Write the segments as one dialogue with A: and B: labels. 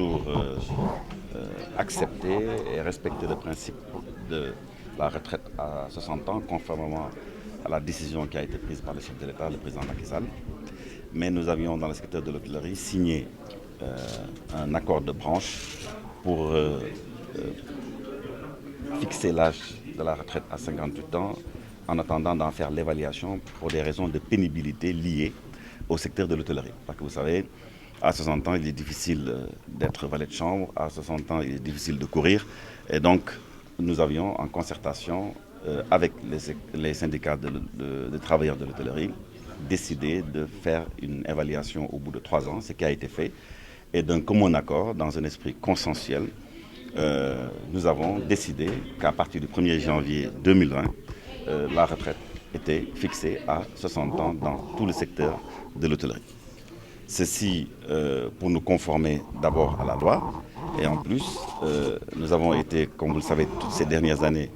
A: toujours accepté et respecté le principe de la retraite à 60 ans, conformément à la décision qui a été prise par le chef de l'État, le président Macky Sall. Mais nous avions dans le secteur de l'hôtellerie signé un accord de branche pour fixer l'âge de la retraite à 58 ans en attendant d'en faire l'évaluation pour des raisons de pénibilité liées au secteur de l'hôtellerie. Parce que vous savez, à 60 ans, il est difficile d'être valet de chambre, à 60 ans, il est difficile de courir. Et donc, nous avions en concertation avec les syndicats de travailleurs de l'hôtellerie décidé de faire une évaluation au bout de 3 ans, ce qui a été fait. Et d'un commun accord, dans un esprit consensuel, nous avons décidé qu'à partir du 1er janvier 2020, la retraite était fixée à 60 ans dans tout le secteur de l'hôtellerie. Ceci pour nous conformer d'abord à la loi et en plus nous avons été, comme vous le savez, toutes ces dernières années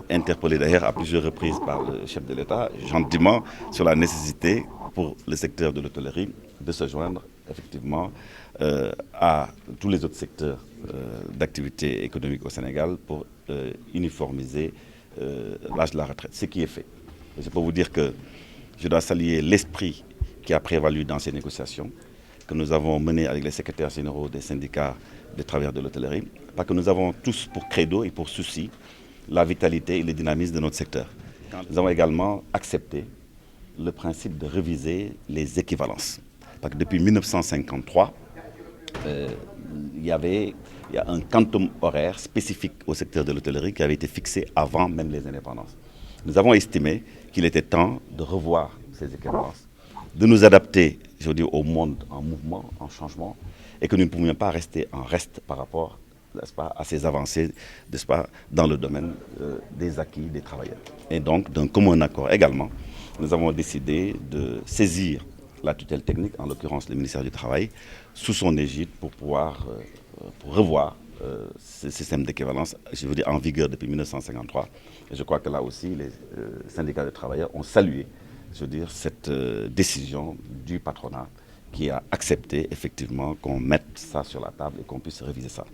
A: interpellés d'ailleurs à plusieurs reprises par le chef de l'État, gentiment sur la nécessité pour le secteur de l'hôtellerie de se joindre effectivement à tous les autres secteurs d'activité économique au Sénégal pour uniformiser l'âge de la retraite, ce qui est fait. Et je peux vous dire que je dois saluer l'esprit qui a prévalu dans ces négociations, que nous avons menées avec les secrétaires généraux des syndicats des travailleurs de l'hôtellerie, parce que nous avons tous pour credo et pour souci la vitalité et le dynamisme de notre secteur. Nous avons également accepté le principe de réviser les équivalences. Parce que depuis 1953, il y a un quantum horaire spécifique au secteur de l'hôtellerie qui avait été fixé avant même les indépendances. Nous avons estimé qu'il était temps de revoir ces équivalences, de nous adapter, je veux dire, au monde en mouvement, en changement, et que nous ne pouvions pas rester en reste par rapport, n'est-ce pas, à ces avancées, n'est-ce pas, dans le domaine des acquis des travailleurs. Et donc, d'un commun accord également, nous avons décidé de saisir la tutelle technique, en l'occurrence le ministère du Travail, sous son égide pour pouvoir pour revoir ce système d'équivalence, je veux dire, en vigueur depuis 1953. Et je crois que là aussi, les syndicats de travailleurs ont salué, je veux dire, cette décision du patronat qui a accepté effectivement qu'on mette ça sur la table et qu'on puisse réviser ça.